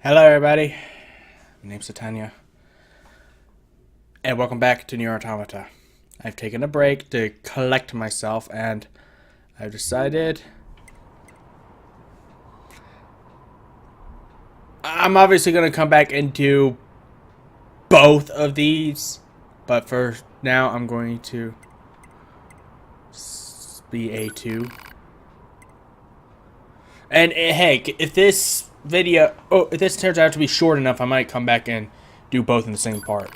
Hello everybody, my name's Titania, and welcome back to NieR Automata. I've taken a break to collect myself, and I've decided I'm obviously going to come back and do both of these, but for now I'm going to be A2. And hey, if this if this turns out to be short enough, I might come back and do both in the same part.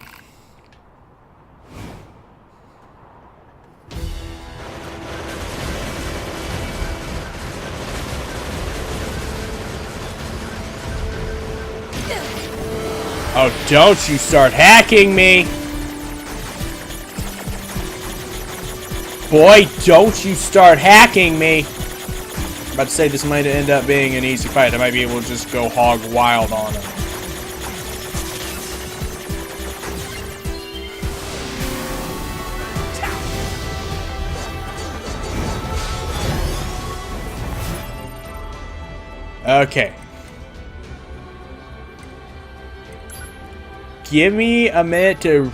Oh, don't you start hacking me! Boy, don't you start hacking me! I'm about to say this might end up being an easy fight. I might be able to just go hog wild on him. Okay. Give me a minute to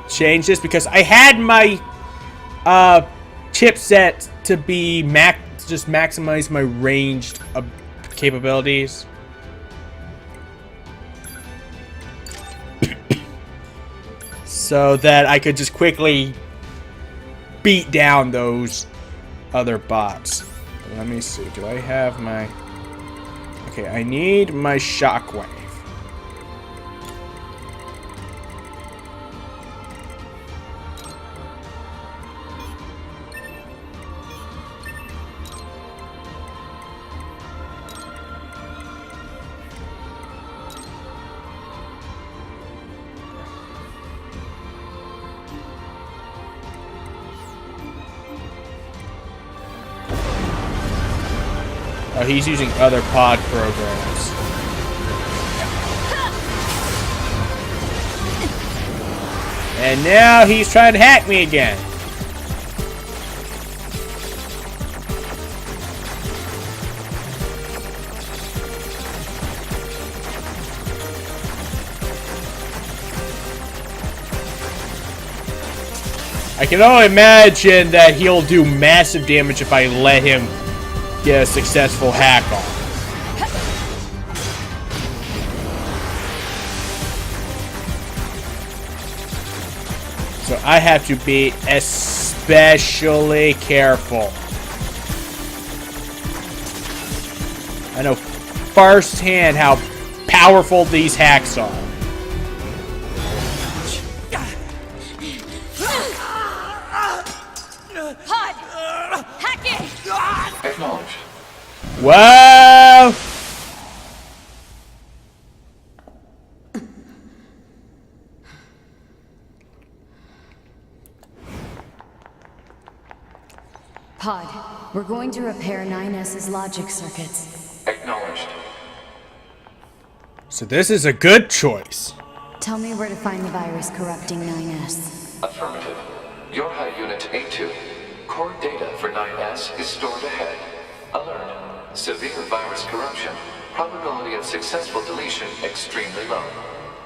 change this because I had my chipset to be just maximize my ranged capabilities. So that I could just quickly beat down those other bots. But let me see. Do I have my... Okay, I need my shockwave. Oh, he's using other pod programs. And now he's trying to hack me again. I can only imagine that he'll do massive damage if I let him get a successful hack on. So I have to be especially careful. I know firsthand how powerful these hacks are. Acknowledged. Whoa! Pod, we're going to repair 9S's logic circuits. Acknowledged. So this is a good choice. Tell me where to find the virus corrupting 9S. Affirmative. Your high unit A2. Core data for 9S is stored ahead. Alert. Severe virus corruption. Probability of successful deletion extremely low.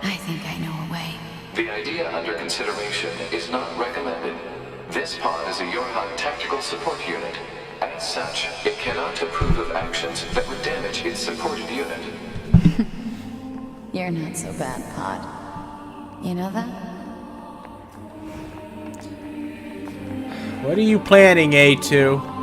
I think I know a way. The idea under consideration is not recommended. This pod is a Yorha tactical support unit. As such, it cannot approve of actions that would damage its supported unit. You're not so bad, Pod. You know that? What are you planning, A2?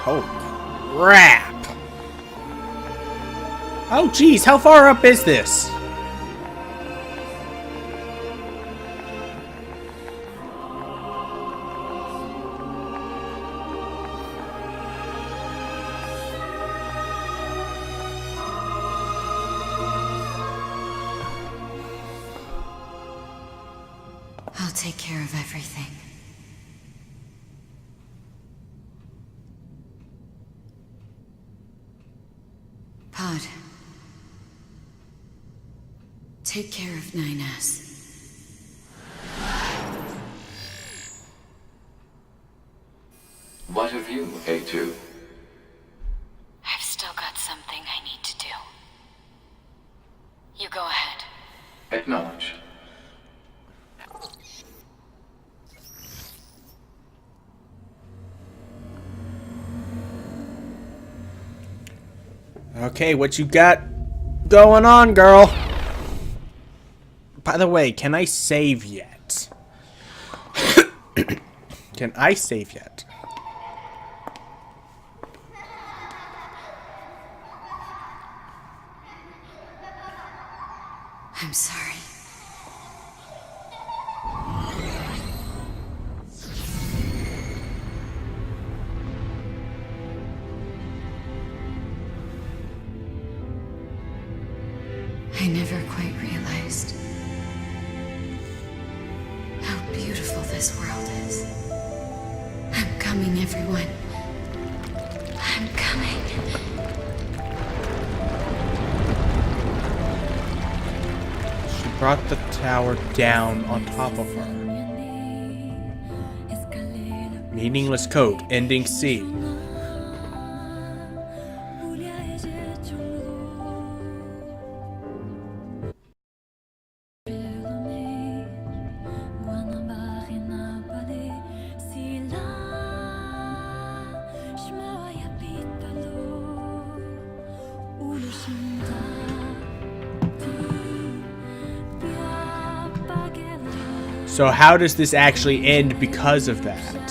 Oh, crap! Oh, geez, how far up is this? I'll take care of everything. Pod. Take care of 9S. What of you, A2? I've still got something I need to do. You go ahead. Acknowledge. Okay, what you got going on, girl? By the way, can I save yet? Can I save yet? I'm sorry. I never quite realized how beautiful this world is. I'm coming, everyone. I'm coming. She brought the tower down on top of her. Meaningless code, ending C. So how does this actually end because of that?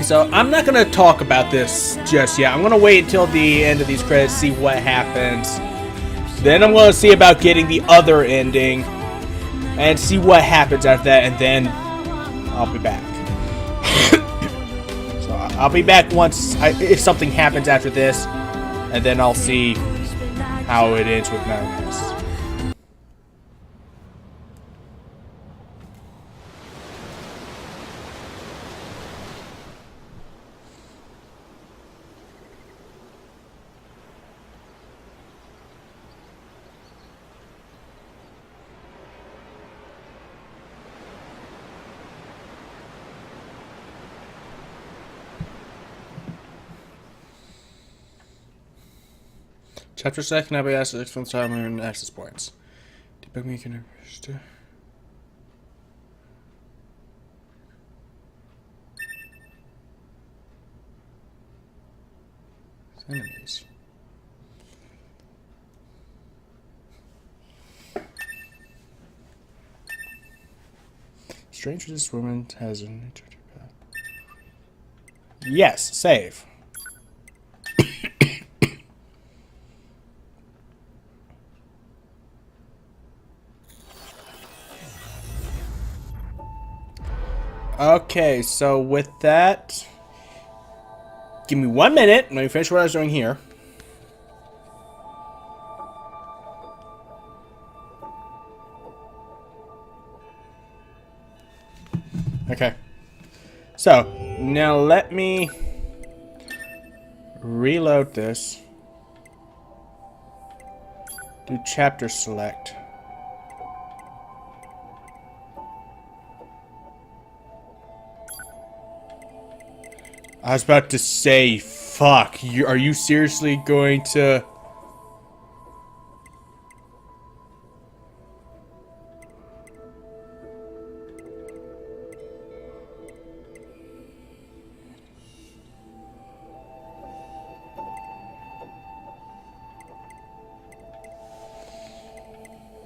So I'm not going to talk about this just yet. I'm going to wait until the end of these credits, see what happens. Then I'm going to see about getting the other ending and see what happens after that, and then I'll be back. So I'll be back once if something happens after this, and then I'll see how it ends with Madness. Chapter 2 can now be asked to explain time and access points. Debug me can enemies. Strange this woman has an path. Yes, save. Okay, so with that, give me 1 minute. Let me finish what I was doing here. Okay. So, now let me reload this. Do chapter select. I was about to say, fuck, are you seriously going to...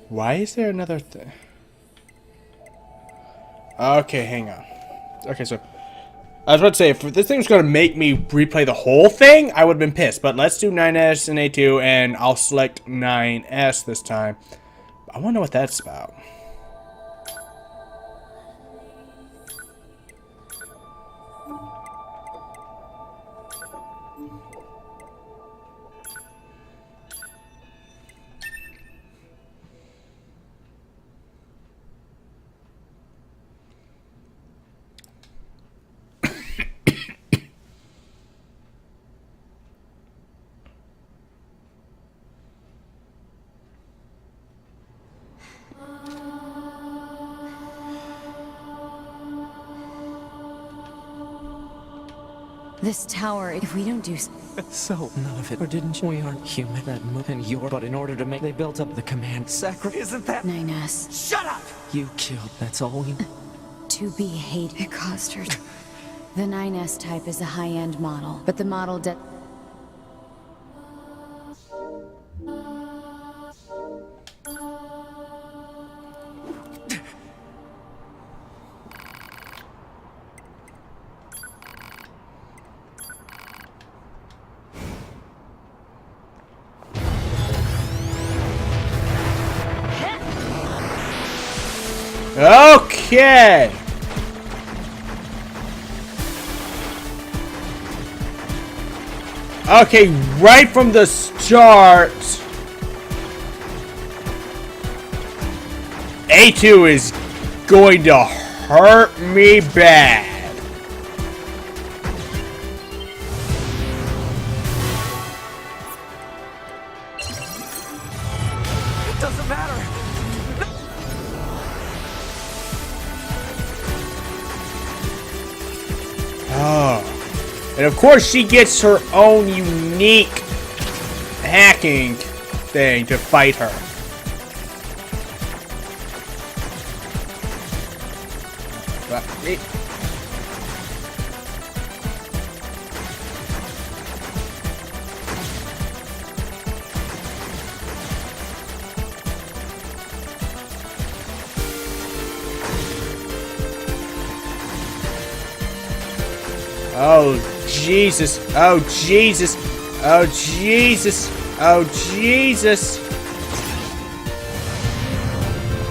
Why is there another thing? Okay, hang on. Okay, so... I was about to say, if this thing's going to make me replay the whole thing, I would have been pissed. But let's do 9S and A2, and I'll select 9S this time. I want to know what that's about. This tower, if we don't do So, none of it, or didn't you? We aren't human, that and you're, but in order to make, they built up the command sacri. Isn't that? 9S. Shut up! You killed, that's all we... To be hated. It caused her. The 9S type is a high-end model, but the model Okay. Okay, right from the start, A2 is going to hurt me bad. It doesn't matter! Oh. And of course she gets her own unique hacking thing to fight her. But oh Jesus, oh Jesus, oh Jesus, oh Jesus.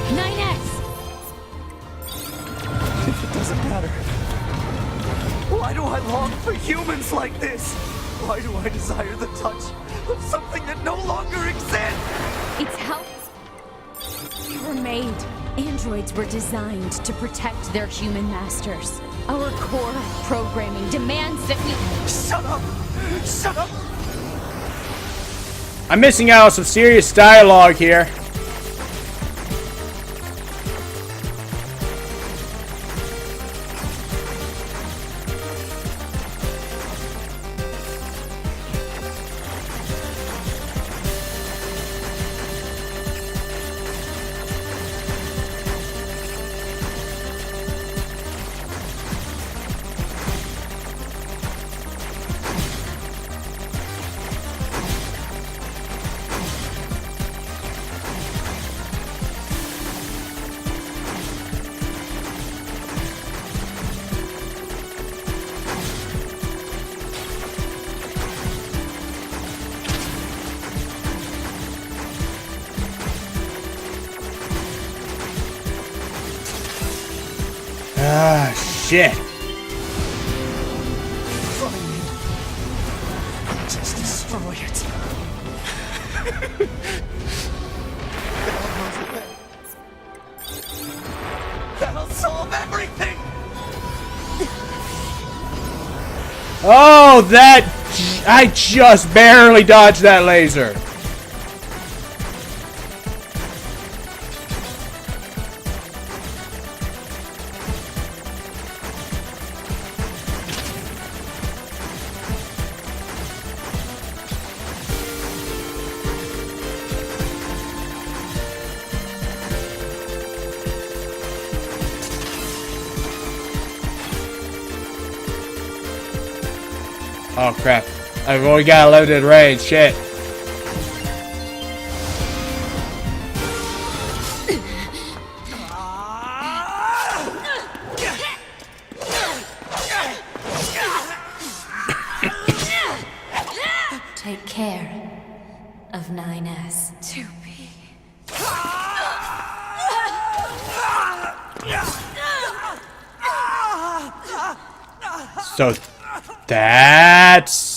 9S! It doesn't matter. Why do I long for humans like this? Why do I desire the touch of something that no longer exists? It's how we were made. Androids were designed to protect their human masters. Our core programming demands that we... Shut up! Shut up! I'm missing out on some serious dialogue here. Ah, shit. Just destroy it. That'll solve everything! Oh, that... I just barely dodged that laser. Oh crap. I've only got a limited range, shit. Take care of 9S. To be. So that's...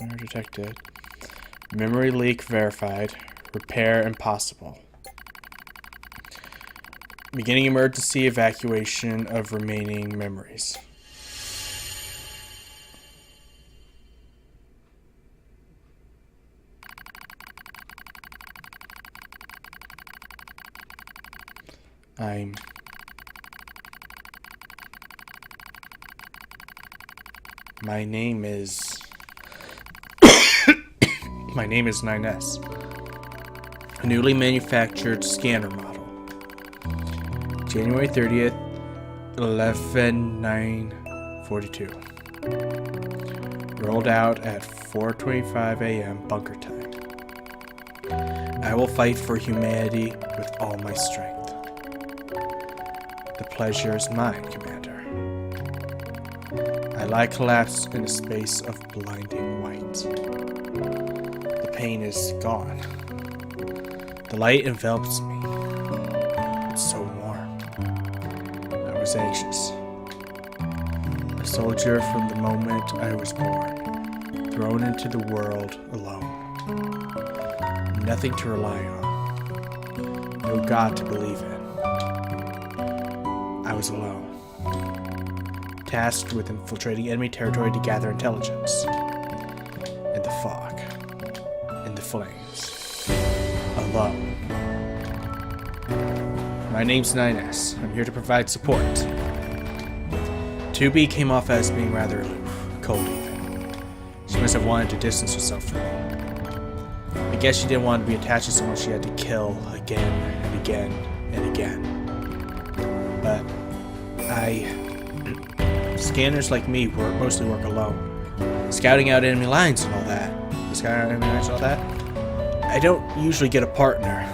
Error detected. Memory leak verified. Repair impossible. Beginning emergency evacuation of remaining memories. My name is... My name is NieR. A newly manufactured scanner model. January 30th, 11/9/42. Rolled out at 4:25 a.m. bunker time. I will fight for humanity with all my strength. The pleasure is mine, Commander. I lie collapsed in a space of blinding white. The pain is gone. The light envelops me. It's so warm. I was anxious. A soldier from the moment I was born. Thrown into the world alone. Nothing to rely on. No God to believe in. I was alone. Tasked with infiltrating enemy territory to gather intelligence. In the fog. In the flames. Alone. My name's NieR. I'm here to provide support. 2B came off as being rather aloof. Cold even. She must have wanted to distance herself from me. I guess she didn't want to be attached to someone she had to kill again and again and again. But scanners like me mostly work alone. Scouting out enemy lines and all that. I don't usually get a partner.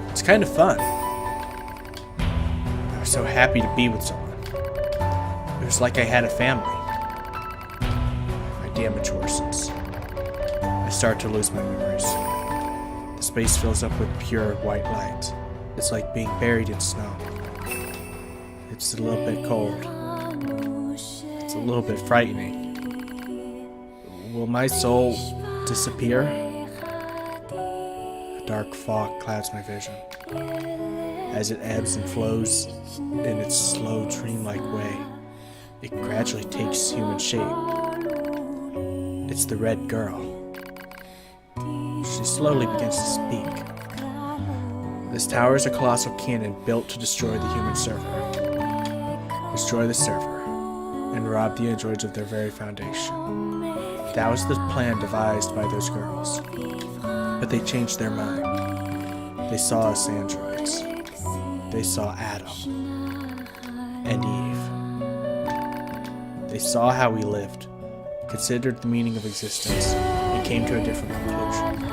It's kind of fun. I was so happy to be with someone. It was like I had a family. My damage worsens. I start to lose my memories. The space fills up with pure white light. It's like being buried in snow. It's a little bit cold. It's a little bit frightening. Will my soul disappear? A dark fog clouds my vision. As it ebbs and flows in its slow, dreamlike way, it gradually takes human shape. It's the red girl. She slowly begins to speak. This tower is a colossal cannon built to destroy the human server. Destroy the server, and rob the androids of their very foundation. That was the plan devised by those girls. But they changed their mind. They saw us androids. They saw Adam and Eve. They saw how we lived, considered the meaning of existence, and came to a different conclusion.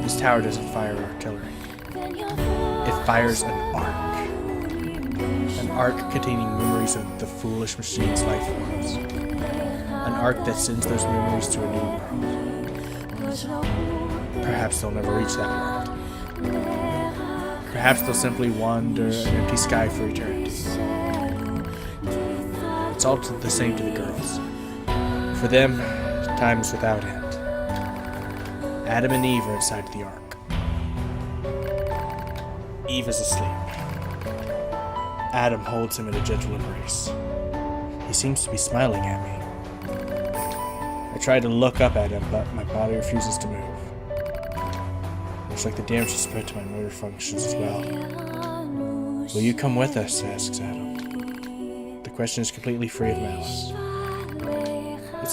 This tower doesn't fire artillery. It fires an arc. An arc containing memories of the foolish machine's life forms. An arc that sends those memories to a new world. Perhaps they'll never reach that world. Perhaps they'll simply wander an empty sky for eternity. It's all the same to the girls. For them, time is without end. Adam and Eve are inside the ark. Eve is asleep. Adam holds him in a gentle embrace. He seems to be smiling at me. I try to look up at him, but my body refuses to move. Looks like the damage has spread to my motor functions as well. Will you come with us? Asks Adam. The question is completely free of malice. It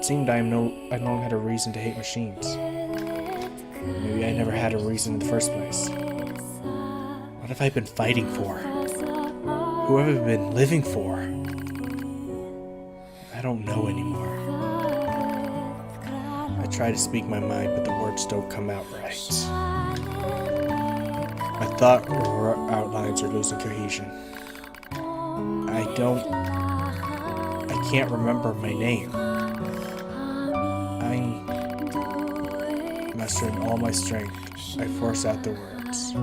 seemed I no longer had a reason to hate machines. Maybe I never had a reason in the first place. What have I been fighting for? Who have I been living for? I don't know anymore. I try to speak my mind, but the words don't come out right. My thought outlines are losing cohesion. I can't remember my name. I'm mustering all my strength. I force out the words.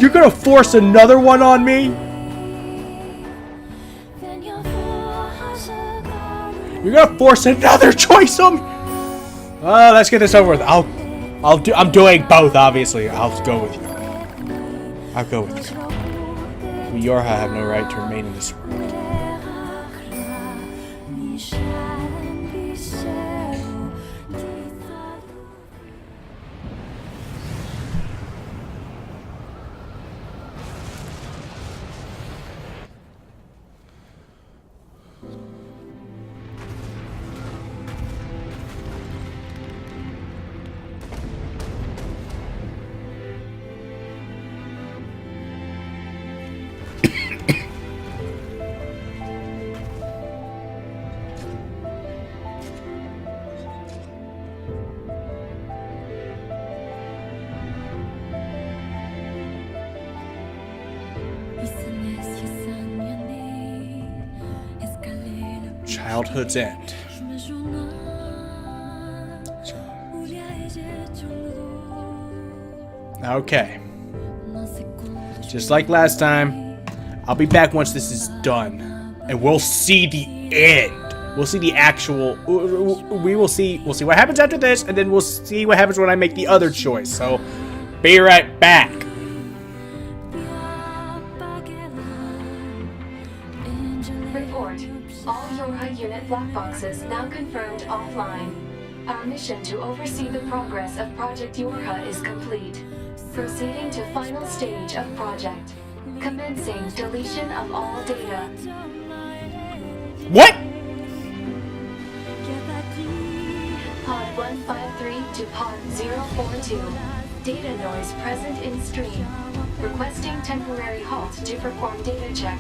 You're gonna force another one on me? You're gonna force another choice on me. Let's get this over with. I'm doing both, obviously. I'll go with you. I'll go with you. We Yorha have no right to remain in this world. Childhood's end. Okay. Just like last time, I'll be back once this is done. And we'll see the end. We'll see the actual... We'll see what happens after this, and then we'll see what happens when I make the other choice. So, be right back. Report. All Yorha unit black boxes now confirmed offline. Our mission to oversee the progress of Project Yorha is complete. Proceeding to final stage of project. Commencing deletion of all data. What? Pod 153 to Pod 042. Data noise present in stream. Requesting temporary halt to perform data check.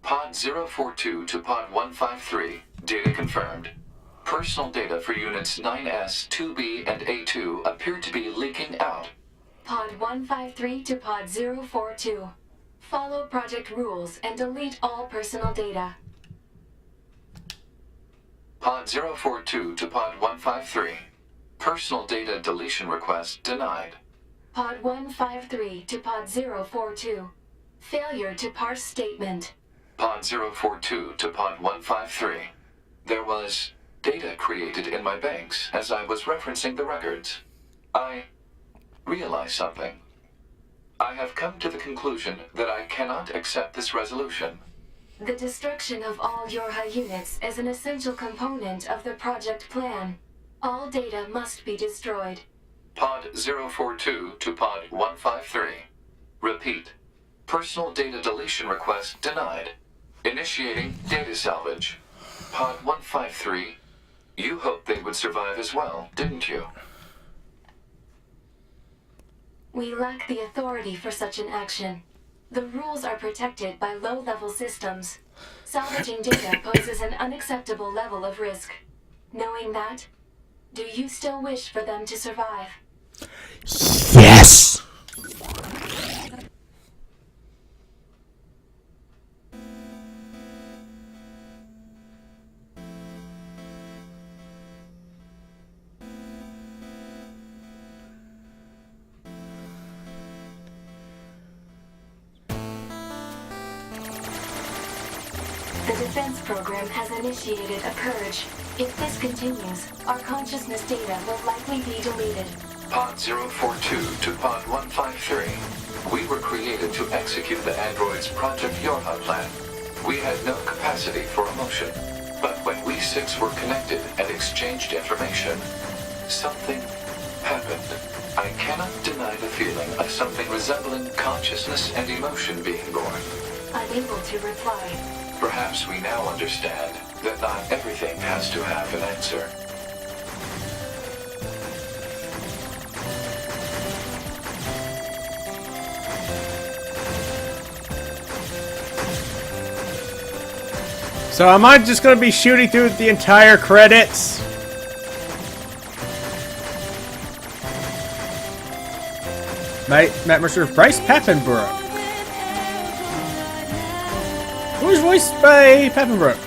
Pod 042 to Pod 153. Data confirmed. Personal data for units 9S, 2B, and A2 appear to be leaking out. Pod 153 to Pod 042. Follow project rules and delete all personal data. Pod 042 to Pod 153. Personal data deletion request denied. Pod 153 to Pod 042. Failure to parse statement. Pod 042 to Pod 153. There was data created in my banks as I was referencing the records. I realized something. I have come to the conclusion that I cannot accept this resolution. The destruction of all Yorha units is an essential component of the project plan. All data must be destroyed. Pod 042 to Pod 153. Repeat. Personal data deletion request denied. Initiating data salvage. Pod 153. You hoped they would survive as well, didn't you? We lack the authority for such an action. The rules are protected by low-level systems. Salvaging data poses an unacceptable level of risk. Knowing that, do you still wish for them to survive? Yes! The defense program has initiated a purge. If this continues, our consciousness data will likely be deleted. Pod 042 to Pod 153. We were created to execute the android's Project Yorha plan. We had no capacity for emotion. But when we six were connected and exchanged information, something happened. I cannot deny the feeling of something resembling consciousness and emotion being born. Unable to reply. Perhaps we now understand that not everything has to have an answer. So am I just going to be shooting through the entire credits? Matt Mercer, Bryce Papenbrook. Who was voiced by Papenbrook?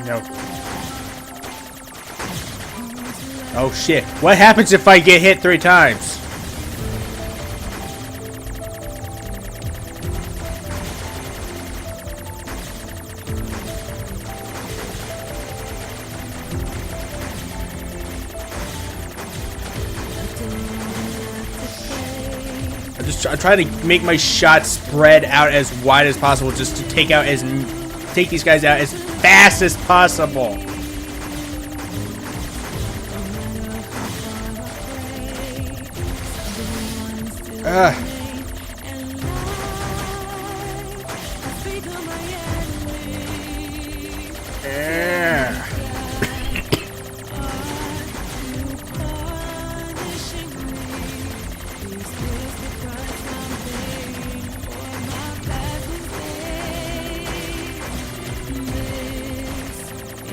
No. Oh shit. What happens if I get hit 3 times? I try to make my shots spread out as wide as possible, just to take these guys out as fast as possible.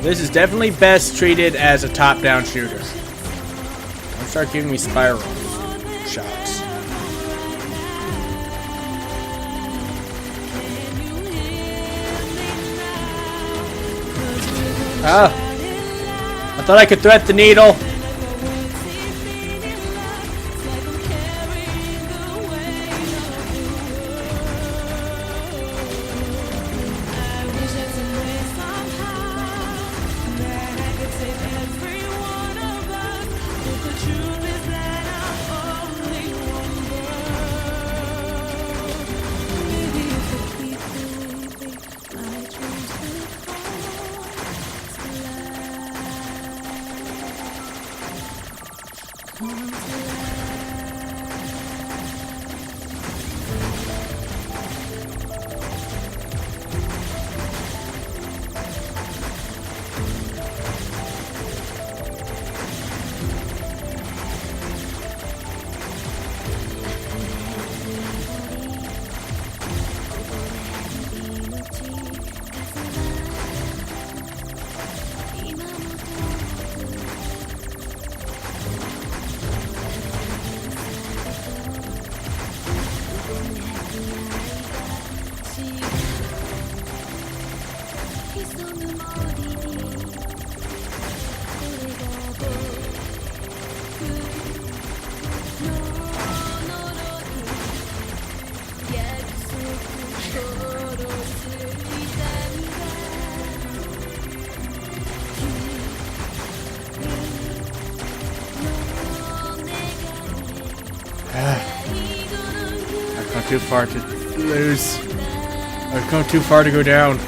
This is definitely best treated as a top-down shooter. Don't start giving me spiral shots. Ah! I thought I could thread the needle. I've gone too far to lose. I've gone too far to go down.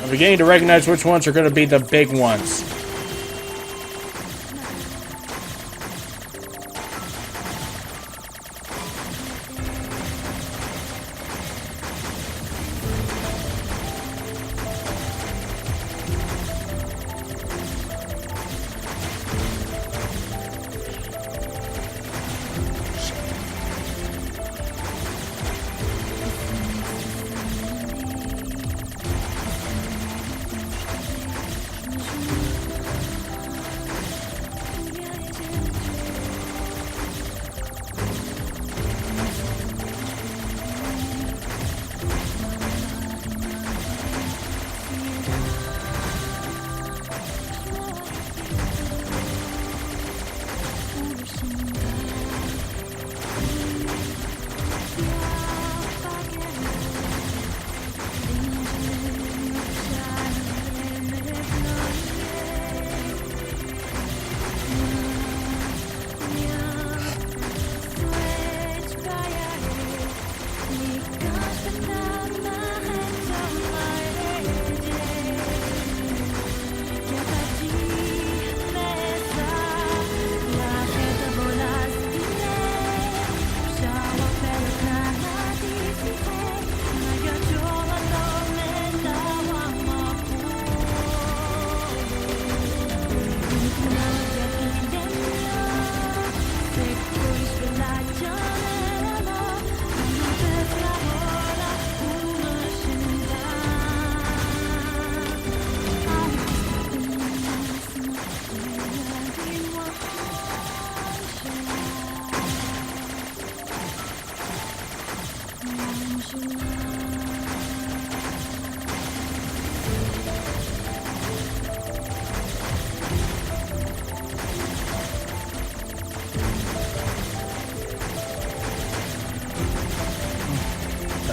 I'm beginning to recognize which ones are going to be the big ones.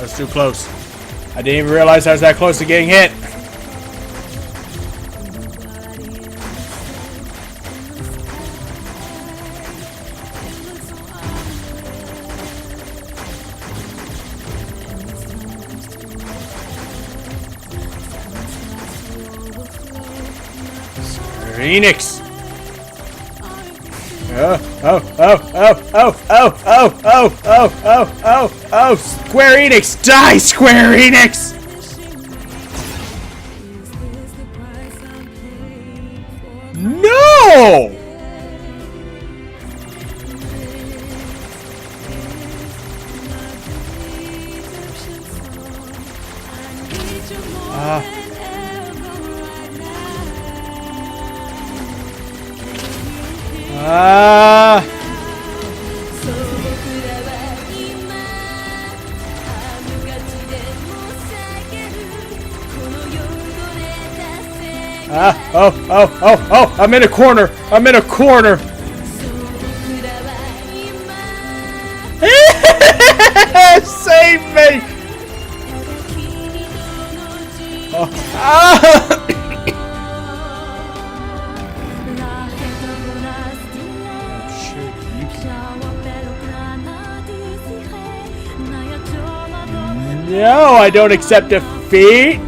That was too close. I didn't even realize I was that close to getting hit. Phoenix. Oh, Square Enix, die, Square Enix! No! Oh, I'm in a corner. I'm in a corner. Save me. No, I don't accept defeat.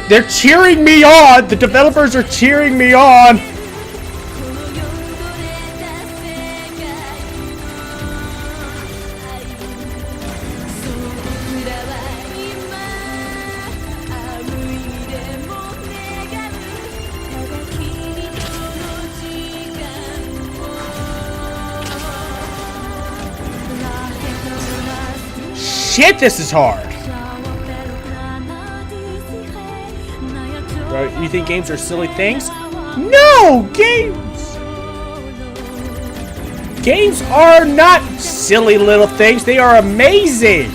They're cheering me on. The developers are cheering me on. Shit, this is hard. Bro, you think games are silly things? No! Games are not silly little things. They are amazing.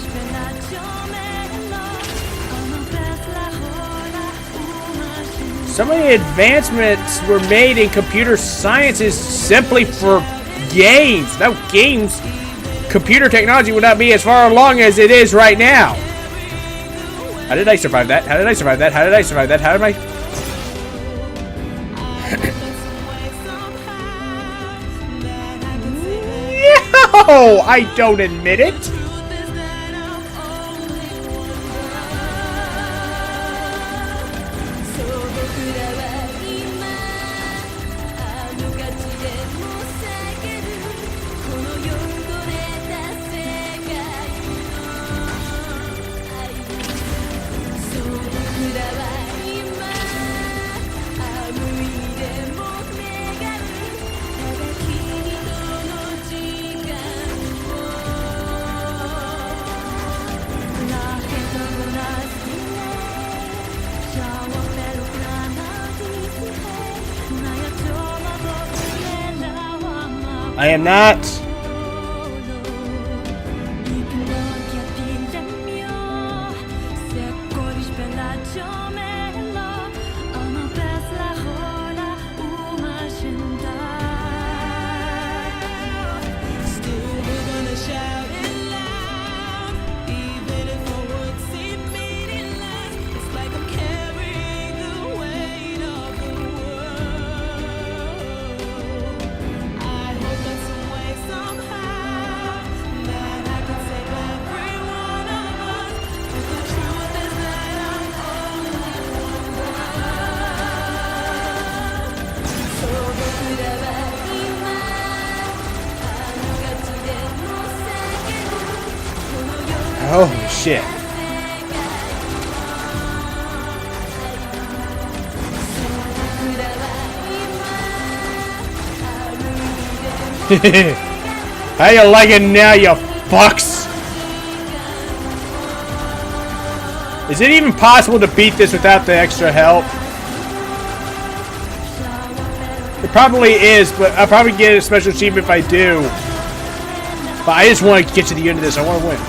Some of the advancements were made in computer sciences simply for games. Without games, computer technology would not be as far along as it is right now. How did I survive that? How did I survive that? How did I survive that? How did I... No! I don't admit it! I am not. Holy shit. How you like it now, you fucks? Is it even possible to beat this without the extra help? It probably is, but I'll probably get a special achievement if I do. But I just want to get to the end of this. I want to win.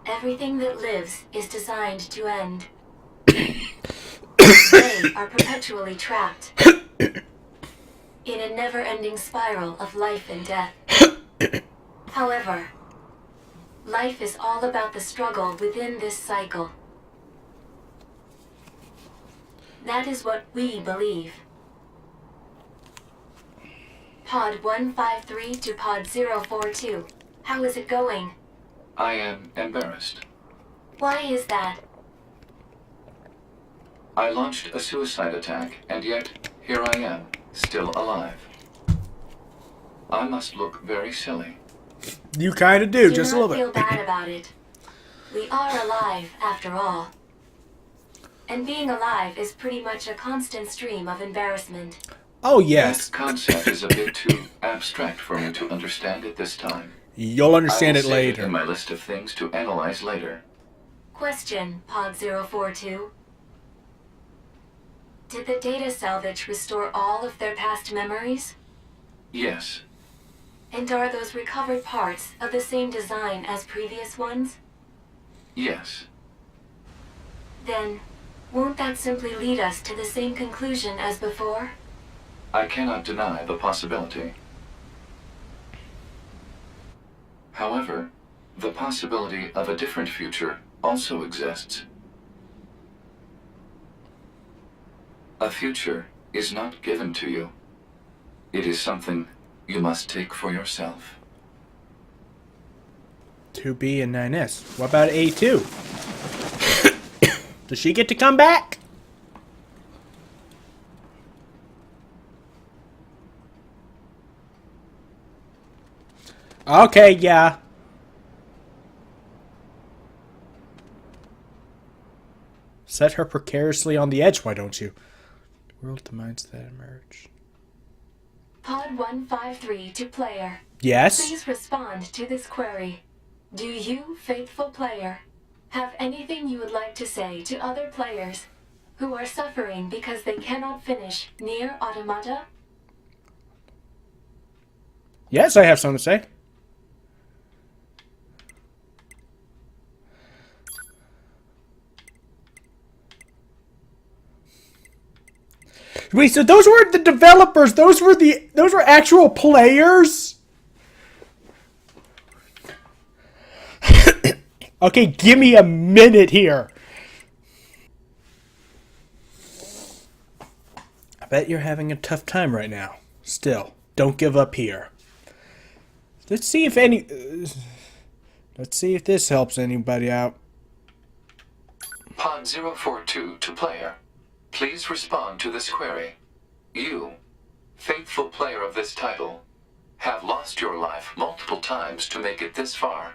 Everything that lives is designed to end. They are perpetually trapped in a never-ending spiral of life and death. However, life is all about the struggle within this cycle. That is what we believe. Pod 153 to Pod 042. How is it going? I am embarrassed. Why is that? I launched a suicide attack, and yet, here I am, still alive. I must look very silly. You kind of do, Do just a not little feel bit. bad about it. We are alive, after all. And being alive is pretty much a constant stream of embarrassment. Oh, yes. That concept is a bit too abstract for me to understand at this time. You'll understand I will it save later. in my list of things to analyze later. Question, Pod 042. Did the data salvage restore all of their past memories? Yes. And are those recovered parts of the same design as previous ones? Yes. Then, won't that simply lead us to the same conclusion as before? I cannot deny the possibility. However, the possibility of a different future also exists. A future is not given to you. It is something you must take for yourself. 2B and 9S. What about A2? Does she get to come back? Okay, yeah. Set her precariously on the edge, why don't you? World to minds that emerge. Pod 153 to player. Yes? Please respond to this query. Do you, faithful player, have anything you would like to say to other players who are suffering because they cannot finish NieR Automata? Yes, I have something to say. Wait, so those weren't the developers, those were actual players? Okay, give me a minute here. bet you're having a tough time right now. Still, don't give up here. Let's see if this helps anybody out. Pod 042 to player. Please respond to this query. You, faithful player of this title, have lost your life multiple times to make it this far.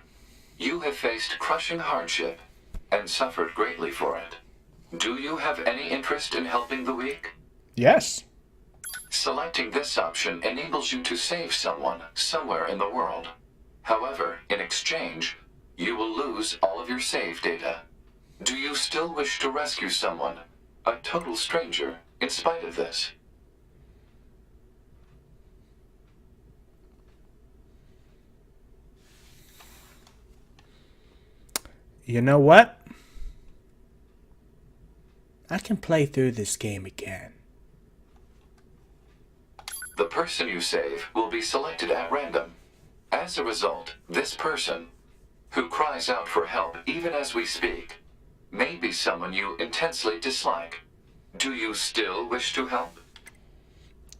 You have faced crushing hardship and suffered greatly for it. Do you have any interest in helping the weak? Yes. Selecting this option enables you to save someone somewhere in the world. However, in exchange, you will lose all of your save data. Do you still wish to rescue someone, a total stranger, in spite of this? You know what? I can play through this game again. The person you save will be selected at random. As a result, this person, who cries out for help even as we speak, may be someone you intensely dislike. Do you still wish to help?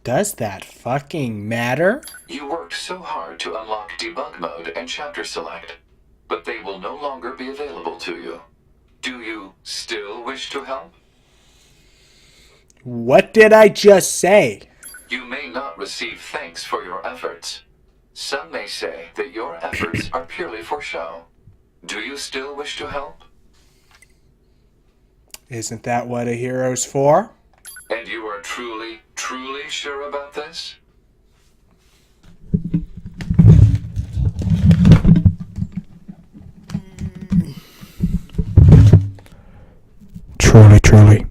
Does that fucking matter? You worked so hard to unlock debug mode and chapter select, but they will no longer be available to you. Do you still wish to help? What did I just say? You may not receive thanks for your efforts. Some may say that your efforts are purely for show. Do you still wish to help? Isn't that what a hero's for? And you are truly, truly sure about this? Truly, truly.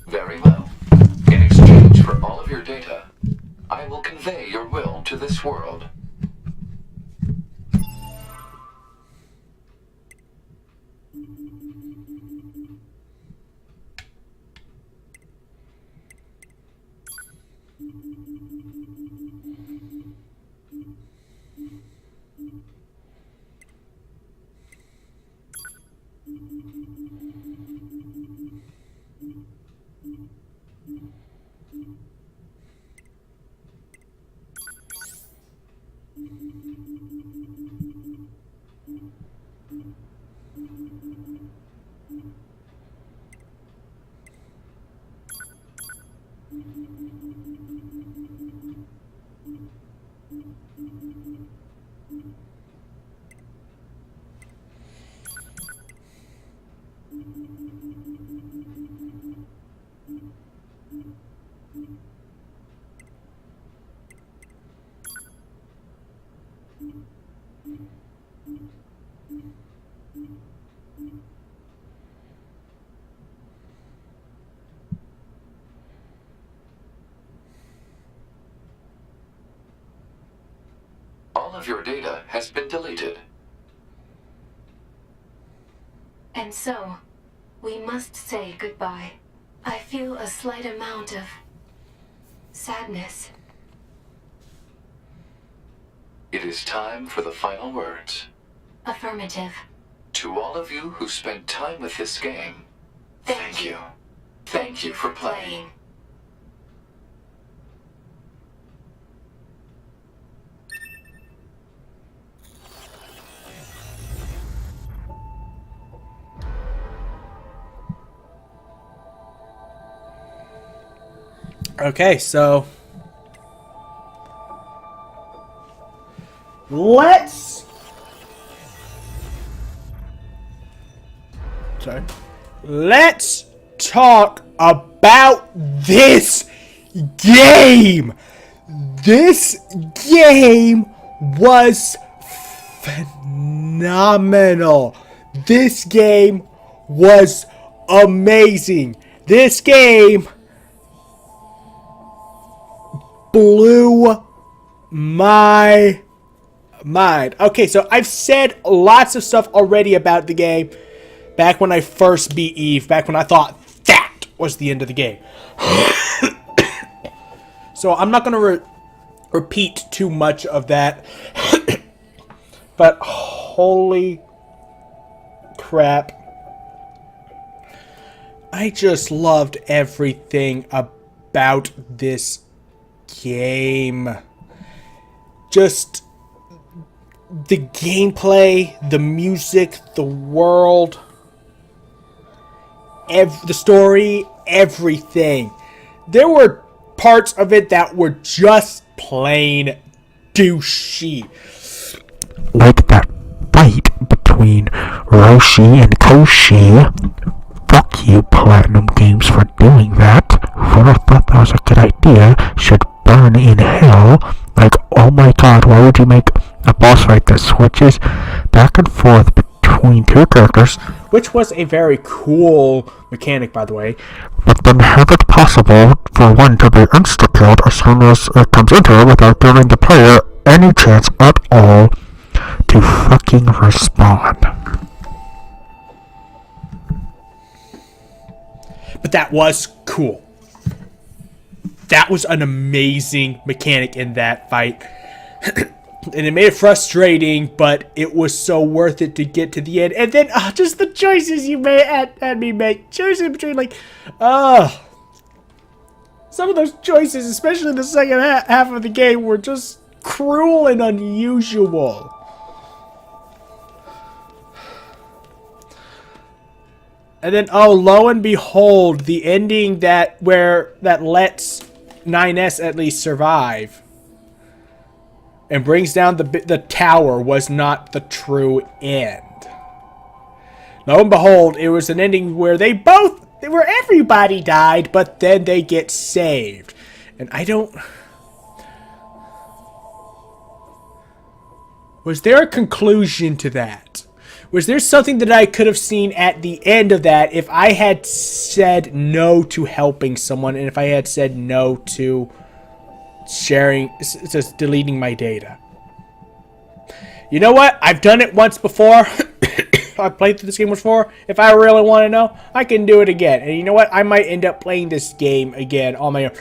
Very well. In exchange for all of your data, I will convey your will to this world. All of your data has been deleted. And so, we must say goodbye. I feel a slight amount of sadness. It is time for the final words. Affirmative. To all of you who spent time with this game, thank you. Thank you for playing. Okay, so let's talk about this game. This game was phenomenal. This game was amazing. This game blew my mind. Okay, so I've said lots of stuff already about the game back when I first beat Eve, back when I thought that was the end of the game. So I'm not going to repeat too much of that. But holy crap. I just loved everything about about this game. Just the gameplay, the music, the world, the story, everything. There were parts of it that were just plain douchey. Like that fight between Roshi and Koshi. Fuck you, Platinum Games, for doing that. Whoever thought that was a good idea should burn in hell. Like, oh my god, why would you make a boss fight that switches back and forth between two characters? Which was a very cool mechanic, by the way. But then have it possible for one to be insta-killed as soon as it comes into it without giving the player any chance at all to fucking respawn. But that was cool. That was an amazing mechanic in that fight. And it made it frustrating, but it was so worth it to get to the end. And then just the choices you had me make. Choices between, like, some of those choices, especially in the second half of the game, were just cruel and unusual. And then, lo and behold, the ending that lets 9S at least survive and brings down the tower was not the true end. Lo and behold, it was an ending where where everybody died, but then they get saved. And was there a conclusion to that? Was there something that I could have seen at the end of that if I had said no to helping someone and if I had said no to just deleting my data? You know what? I've done it once before. I've played through this game before. If I really want to know, I can do it again. And you know what? I might end up playing this game again on my own.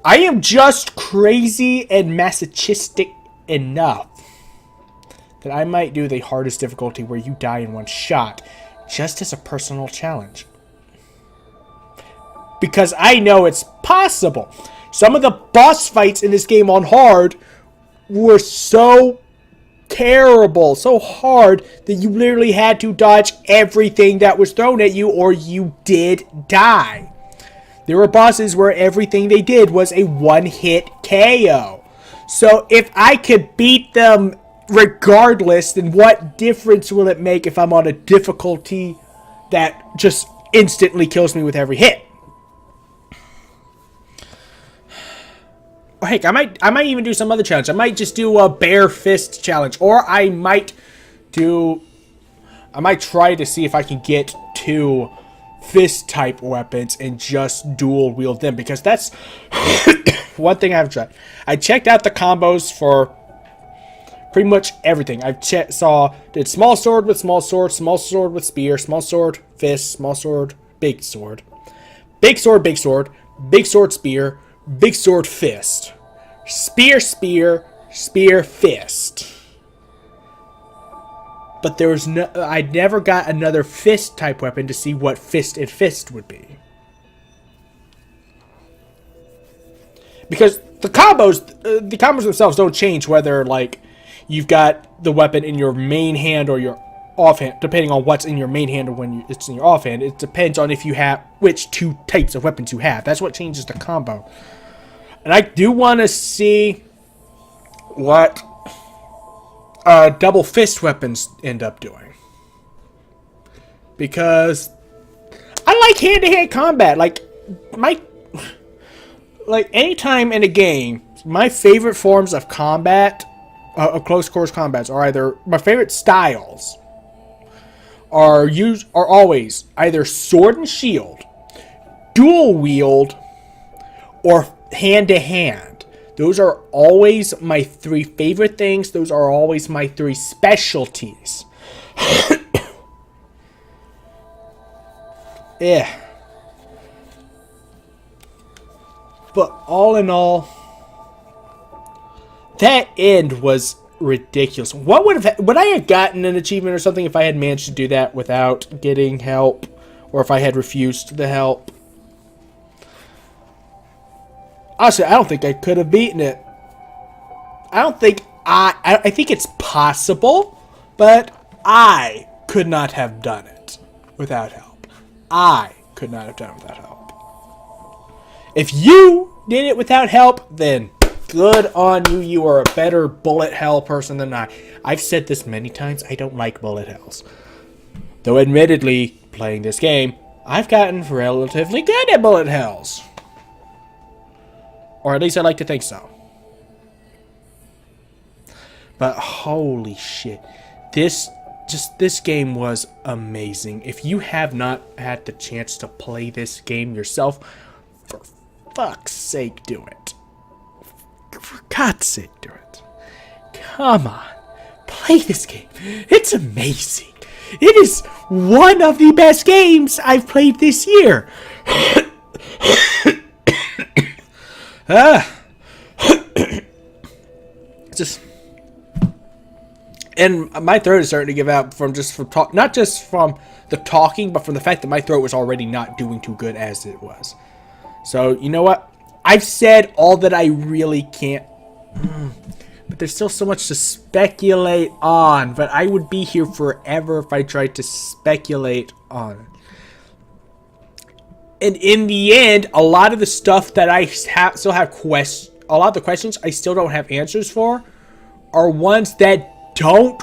I am just crazy and masochistic enough that I might do the hardest difficulty where you die in one shot, just as a personal challenge. Because I know it's possible. Some of the boss fights in this game on hard were so terrible, so hard, that you literally had to dodge everything that was thrown at you or you did die. There were bosses where everything they did was a one-hit KO. So if I could beat them regardless, then what difference will it make if I'm on a difficulty that just instantly kills me with every hit? Or heck, I might even do some other challenge. I might just do a bare fist challenge, or I might try to see if I can get 2 fist type weapons and just dual wield them, because that's one thing I haven't tried. I checked out the combos for pretty much everything. I've did small sword with small sword, small sword with spear, small sword, fist, small sword, big sword, big sword, big sword, big sword, spear, big sword, fist, spear, spear, spear, fist. But there was I never got another fist type weapon to see what fist and fist would be. Because the combos themselves don't change whether, like, you've got the weapon in your main hand or your offhand, depending on what's in your main hand or when it's in your offhand. It depends on if you have which 2 types of weapons you have. That's what changes the combo. And I do want to see what double fist weapons end up doing, because I like hand-to-hand combat. Like anytime in a game, my favorite forms of combat, of close quarters combats, are either my favorite styles are always either sword and shield, dual wield, or hand-to-hand. Those are always my 3 favorite things. Those are always my 3 specialties. Yeah. But all in all, that end was ridiculous. Would I have gotten an achievement or something if I had managed to do that without getting help, or if I had refused the help? Honestly, I don't think I could have beaten it. I don't think I think it's possible, but I could not have done it without help. I could not have done it without help. If you did it without help, then good on you. You are a better bullet hell person than I. I've said this many times. I don't like bullet hells. Though admittedly, playing this game, I've gotten relatively good at bullet hells. Or at least I like to think so. But holy shit. This game was amazing. If you have not had the chance to play this game yourself, for fuck's sake, do it. For God's sake, do it. Come on. Play this game. It's amazing. It is one of the best games I've played this year. Just... And my throat is starting to give out from talk, not just from the talking, but from the fact that my throat was already not doing too good as it was. So, you know what? I've said all that I really can't. But there's still so much to speculate on. But I would be here forever if I tried to speculate on. And in the end, a lot of the stuff that I still have a lot of the questions I still don't have answers for are ones that don't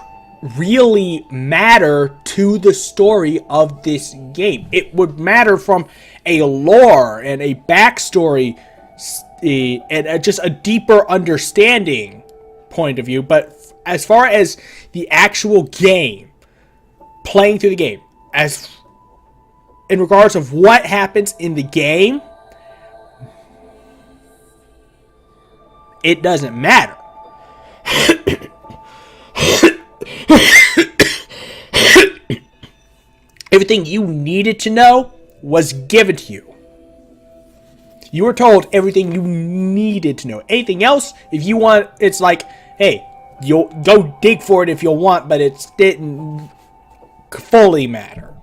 really matter to the story of this game. It would matter from a lore and a backstory and just a deeper understanding point of view. But as far as the actual game, playing through the game, as in regards of what happens in the game, it doesn't matter. Everything you needed to know was given to you. You were told everything you needed to know. Anything else, if you want, it's like, hey, you'll go dig for it if you want, but it didn't fully matter.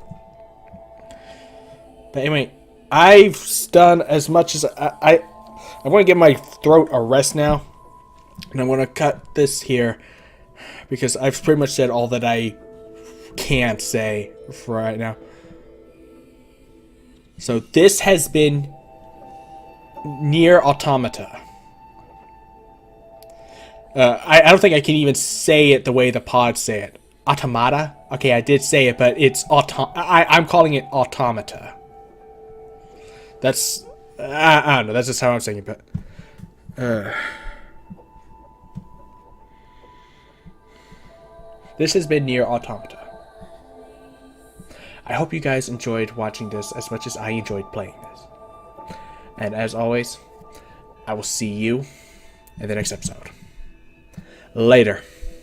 But anyway, I've done as much as I'm going to give my throat a rest now. And I'm going to cut this here because I've pretty much said all that I can say for right now. So this has been NieR Automata. I don't think I can even say it the way the pods say it. Automata? Okay, I did say it, but it's I'm calling it Automata. That's... I don't know, that's just how I'm saying it, but... This has been NieR Automata. I hope you guys enjoyed watching this as much as I enjoyed playing this. And as always, I will see you in the next episode. Later.